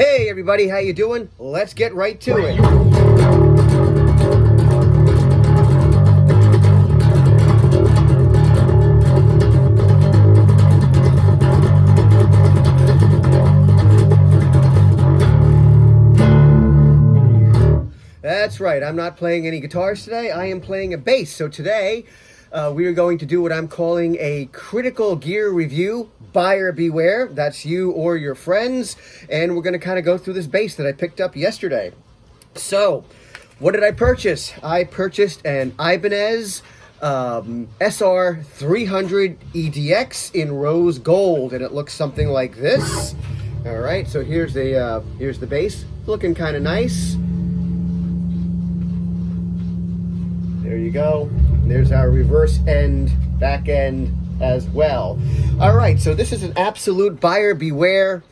Hey everybody, how you doing? Let's get right to it. That's right, I'm not playing any guitars today, I am playing a bass. So today, we are going to do what I'm calling a critical gear review. Buyer beware, that's you or your friends. And we're going to kind of go through this bass that I picked up yesterday. So, what did I purchase? I purchased an Ibanez SR300EDX in rose gold, and it looks something like this. All right, so here's the bass, looking kind of nice. There you go. There's our reverse end, back end as well. All right, so this is an absolute buyer beware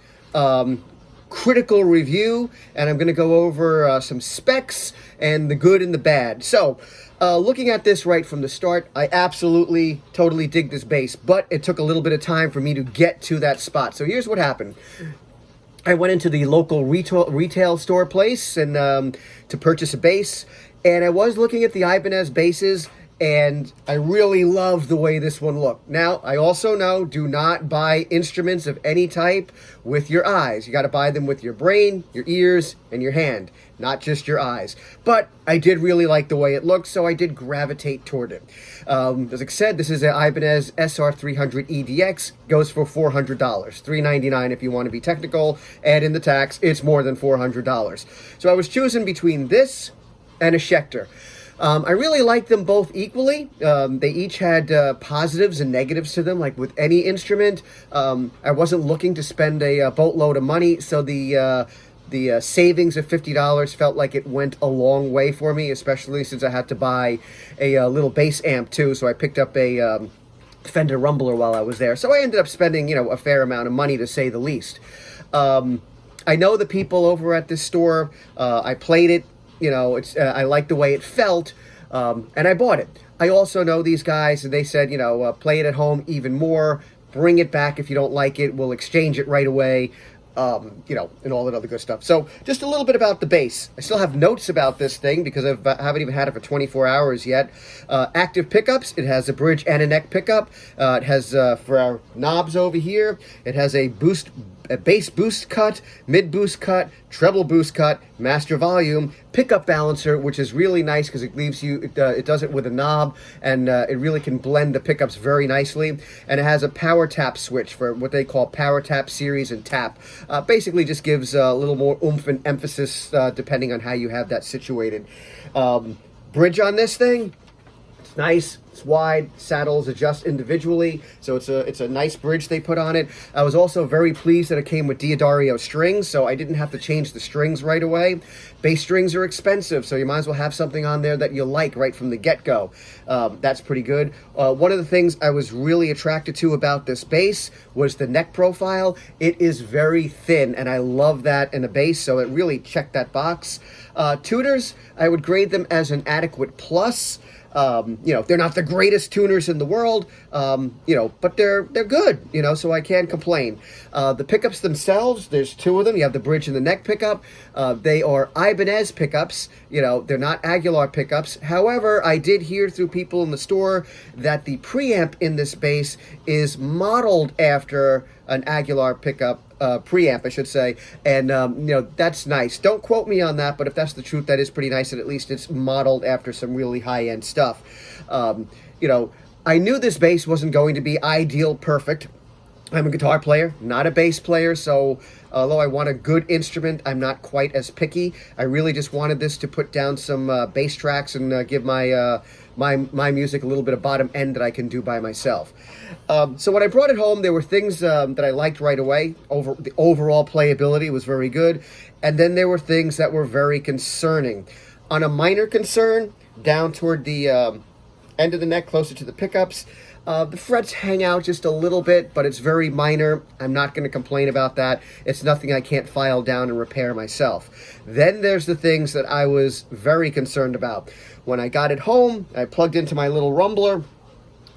critical review, and I'm going to go over some specs and the good and the bad. So, looking at this right from the start, I absolutely, totally dig this bass, but it took a little bit of time for me to get to that spot. So here's what happened. I went into the local retail store place and to purchase a bass, and I was looking at the Ibanez basses, and I really love the way this one looked. Now, I also know, do not buy instruments of any type with your eyes. You got to buy them with your brain, your ears, and your hand, not just your eyes. But I did really like the way it looked, so I did gravitate toward it. As I said, this is an Ibanez SR300EDX, goes for $400, $399 if you want to be technical. Add in the tax, it's more than $400. So I was choosing between this and a Schecter. I really like them both equally. They each had positives and negatives to them, like with any instrument. I wasn't looking to spend a boatload of money, so the savings of $50 felt like it went a long way for me, especially since I had to buy a little bass amp too, so I picked up a Fender Rumbler while I was there. So I ended up spending, a fair amount of money, to say the least. I know the people over at this store. I played it. I like the way it felt, and I bought it. I also know these guys, and they said, play it at home even more, bring it back if you don't like it, we'll exchange it right away, and all that other good stuff. So, just a little bit about the bass. I still have notes about this thing because I haven't even had it for 24 hours yet. Active pickups, it has a bridge and a neck pickup. It has, for our knobs over here, it has a bass boost cut, mid boost cut, treble boost cut, master volume, pickup balancer, which is really nice because it leaves you, it does it with a knob, and it really can blend the pickups very nicely. And it has a power tap switch for what they call power tap series and tap. Basically just gives a little more oomph and emphasis depending on how you have that situated. Bridge on this thing, it's nice. It's wide. Saddles adjust individually, so it's a nice bridge they put on it. I was also very pleased that it came with Diodario strings, so I didn't have to change the strings right away. Bass strings are expensive, so you might as well have something on there that you like right from the get-go. That's pretty good. One of the things I was really attracted to about this bass was the neck profile. It is very thin, and I love that in a bass, so it really checked that box. Tuners, I would grade them as an adequate plus. They're not the greatest tuners in the world, but they're good, so I can't complain. The pickups themselves, there's two of them. You have the bridge and the neck pickup. They are Ibanez pickups. They're not Aguilar pickups. However, I did hear through people in the store that the preamp in this bass is modeled after an Aguilar pickup, preamp, I should say, and that's nice. Don't quote me on that, but if that's the truth, that is pretty nice, and at least it's modeled after some really high-end stuff. I knew this bass wasn't going to be ideal perfect. I'm a guitar player, not a bass player, so although I want a good instrument, I'm not quite as picky. I really just wanted this to put down some bass tracks and give my my music a little bit of bottom end that I can do by myself. So when I brought it home, there were things that I liked right away. The overall playability was very good, and then there were things that were very concerning. On a minor concern, down toward the end of the neck, closer to the pickups, the frets hang out just a little bit, but it's very minor. I'm not going to complain about that. It's nothing I can't file down and repair myself. Then there's the things that I was very concerned about. When I got it home, I plugged into my little rumbler,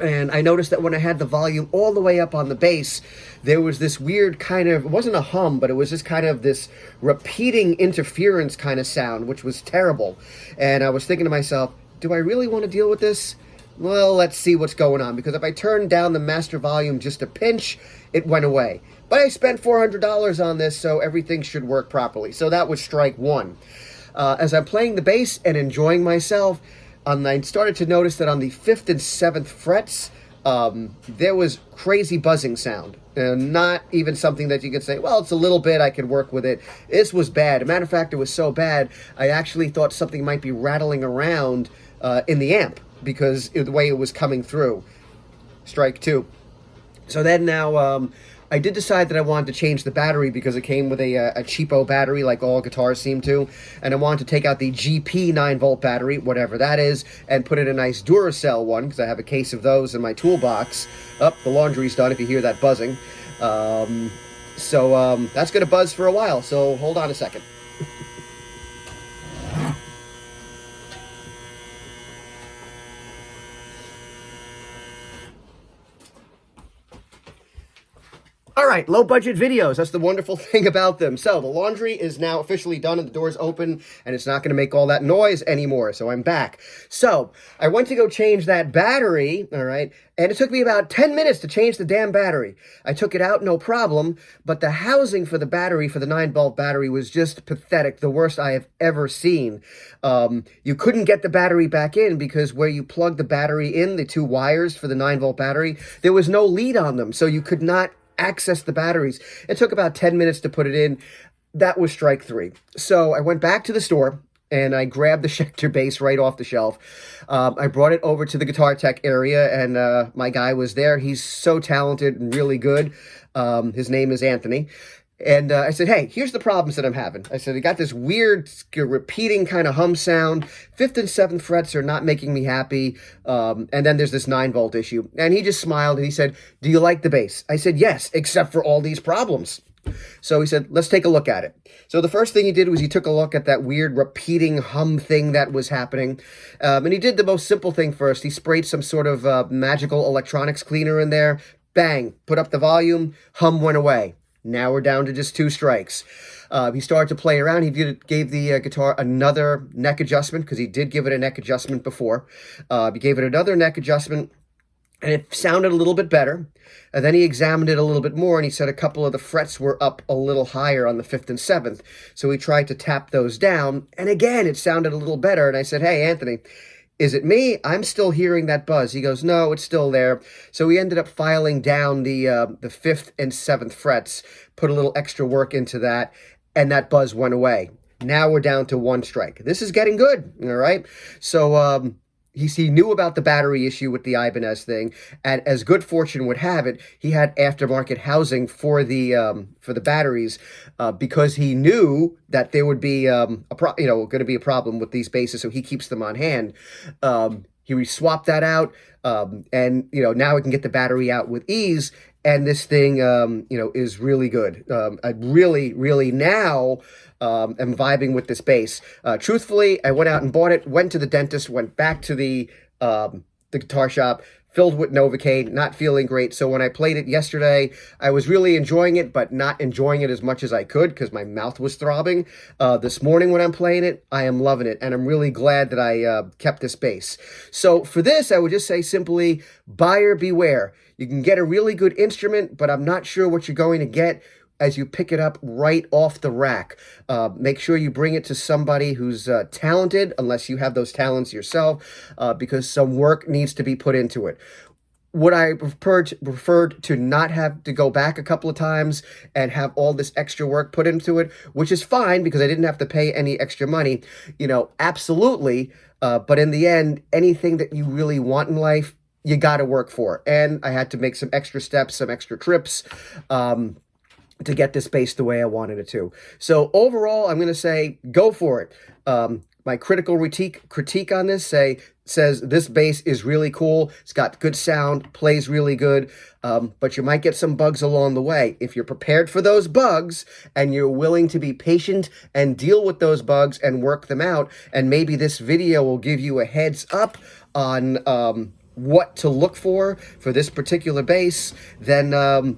And I noticed that when I had the volume all the way up on the bass, there was this weird kind of, it wasn't a hum, but it was just kind of this repeating interference kind of sound, which was terrible. And I was thinking to myself, do I really want to deal with this? Well, let's see what's going on, because if I turned down the master volume just a pinch, it went away. But I spent $400 on this, so everything should work properly. So that was strike one. As I'm playing the bass and enjoying myself, I started to notice that on the 5th and 7th frets, there was crazy buzzing sound. Not even something that you could say, well, it's a little bit, I can work with it. This was bad. As a matter of fact, it was so bad, I actually thought something might be rattling around in the amp, because of the way it was coming through. Strike two. So then now, I did decide that I wanted to change the battery, because it came with a cheapo battery like all guitars seem to, and I wanted to take out the GP 9-volt battery, whatever that is, and put in a nice Duracell one, because I have a case of those in my toolbox. Oh, the laundry's done if you hear that buzzing. So that's going to buzz for a while, so hold on a second. All right, low-budget videos. That's the wonderful thing about them. So the laundry is now officially done and the door's open, and it's not going to make all that noise anymore, so I'm back. So I went to go change that battery, all right, and it took me about 10 minutes to change the damn battery. I took it out, no problem, but the housing for the battery, for the 9-volt battery, was just pathetic, the worst I have ever seen. You couldn't get the battery back in because where you plug the battery in, the two wires for the 9-volt battery, there was no lead on them, so you could not access the batteries. It took about 10 minutes to put it in. That was strike three. So I went back to the store and I grabbed the Schecter bass right off the shelf. I brought it over to the Guitar Tech area, and my guy was there. He's so talented and really good. His name is Anthony. And I said, hey, here's the problems that I'm having. I said, I got this weird repeating kind of hum sound. 5th and 7th frets are not making me happy. And then there's this 9-volt issue. And he just smiled and he said, do you like the bass? I said, yes, except for all these problems. So he said, let's take a look at it. So the first thing he did was he took a look at that weird repeating hum thing that was happening. And he did the most simple thing first. He sprayed some sort of magical electronics cleaner in there. Bang, put up the volume, hum went away. Now we're down to just 2 strikes. He started to play around. He gave the guitar another neck adjustment, because he did give it a neck adjustment before. He gave it another neck adjustment, and it sounded a little bit better. And then he examined it a little bit more, and he said a couple of the frets were up a little higher on the 5th and 7th. So he tried to tap those down, and again, it sounded a little better. And I said, hey, Anthony, is it me? I'm still hearing that buzz. He goes, no, it's still there. So we ended up filing down the 5th and 7th frets, put a little extra work into that, and that buzz went away. Now we're down to 1 strike. This is getting good, all right? So he knew about the battery issue with the Ibanez thing, and as good fortune would have it, he had aftermarket housing for the batteries, because he knew that there would be going to be a problem with these bases, so he keeps them on hand. He swapped that out, and now we can get the battery out with ease. And this thing, is really good. I really now am vibing with this bass. Truthfully, I went out and bought it, went to the dentist, went back to the guitar shop, filled with Novocaine, not feeling great. So when I played it yesterday, I was really enjoying it, but not enjoying it as much as I could because my mouth was throbbing. This morning when I'm playing it, I am loving it, and I'm really glad that I kept this bass. So for this, I would just say simply, buyer beware. You can get a really good instrument, but I'm not sure what you're going to get as you pick it up right off the rack. Make sure you bring it to somebody who's talented, unless you have those talents yourself, because some work needs to be put into it. Would I preferred to not have to go back a couple of times and have all this extra work put into it, which is fine because I didn't have to pay any extra money, absolutely. But in the end, anything that you really want in life, you got to work for. And I had to make some extra steps, some extra trips, to get this bass the way I wanted it to. So overall, I'm going to say, go for it. My critical critique on this says this bass is really cool. It's got good sound, plays really good, but you might get some bugs along the way. If you're prepared for those bugs and you're willing to be patient and deal with those bugs and work them out, and maybe this video will give you a heads up on what to look for this particular base, then,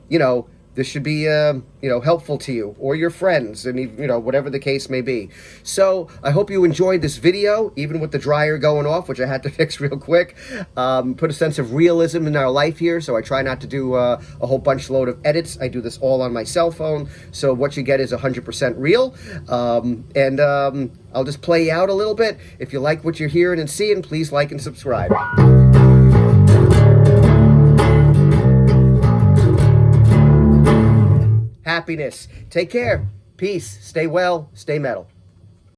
you know, this should be, you know, helpful to you or your friends, and, you know, whatever the case may be. So I hope you enjoyed this video, even with the dryer going off, which I had to fix real quick. Put a sense of realism in our life here, so I try not to do a whole bunch load of edits. I do this all on my cell phone, so what you get is 100% real. I'll just play you out a little bit. If you like what you're hearing and seeing, please like and subscribe. Happiness. Take care. Peace. Stay well. Stay metal.